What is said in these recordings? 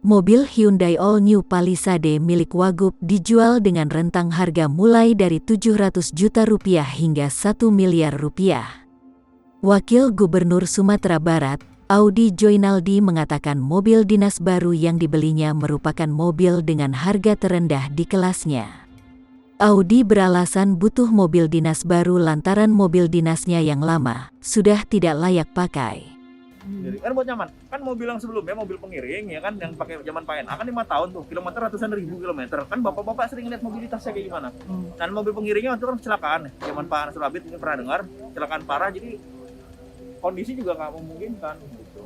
Mobil Hyundai All New Palisade milik Wagub dijual dengan rentang harga mulai dari 700 juta rupiah hingga 1 miliar rupiah. Wakil Gubernur Sumatera Barat, Audi Joinaldi mengatakan mobil dinas baru yang dibelinya merupakan mobil dengan harga terendah di kelasnya. Audi beralasan butuh mobil dinas baru lantaran mobil dinasnya yang lama sudah tidak layak pakai. Kan buat nyaman, kan mobil yang sebelumnya mobil pengiring ya kan yang pakai zaman Pak NA kan 5 tahun tuh, kilometer ratusan ribu kilometer. Kan bapak-bapak sering lihat mobilitasnya kayak gimana. Dan mobil pengiringnya itu kan kecelakaan, zaman Pak Surabit mungkin pernah dengar, kecelakaan parah jadi kondisi juga nggak memungkinkan gitu.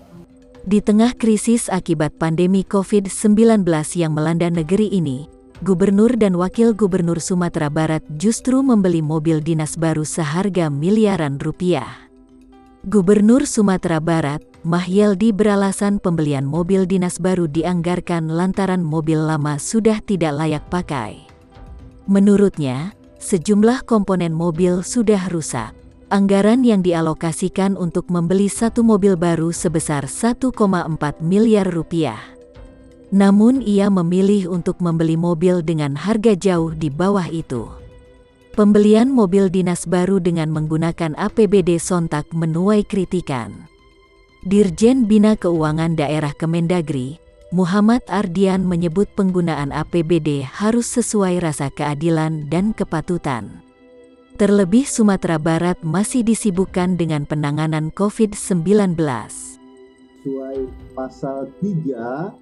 Di tengah krisis akibat pandemi COVID-19 yang melanda negeri ini, Gubernur dan Wakil Gubernur Sumatera Barat justru membeli mobil dinas baru seharga miliaran rupiah. Gubernur Sumatera Barat, Mahyeldi beralasan pembelian mobil dinas baru dianggarkan lantaran mobil lama sudah tidak layak pakai. Menurutnya, sejumlah komponen mobil sudah rusak. Anggaran yang dialokasikan untuk membeli satu mobil baru sebesar 1,4 miliar rupiah. Namun ia memilih untuk membeli mobil dengan harga jauh di bawah itu. Pembelian mobil dinas baru dengan menggunakan APBD sontak menuai kritikan. Dirjen Bina Keuangan Daerah Kemendagri, Muhammad Ardian menyebut penggunaan APBD harus sesuai rasa keadilan dan kepatutan. Terlebih Sumatera Barat masih disibukkan dengan penanganan COVID-19. Sesuai pasal 3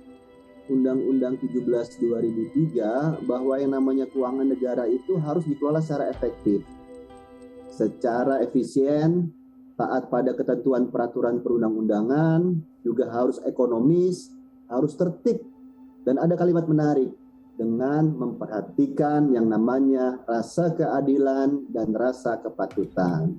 Undang-Undang 17/2003 bahwa yang namanya keuangan negara itu harus dikelola secara efektif, secara efisien, taat pada ketentuan peraturan perundang-undangan, juga harus ekonomis, harus tertib, dan ada kalimat menarik, dengan memperhatikan yang namanya rasa keadilan dan rasa kepatutan.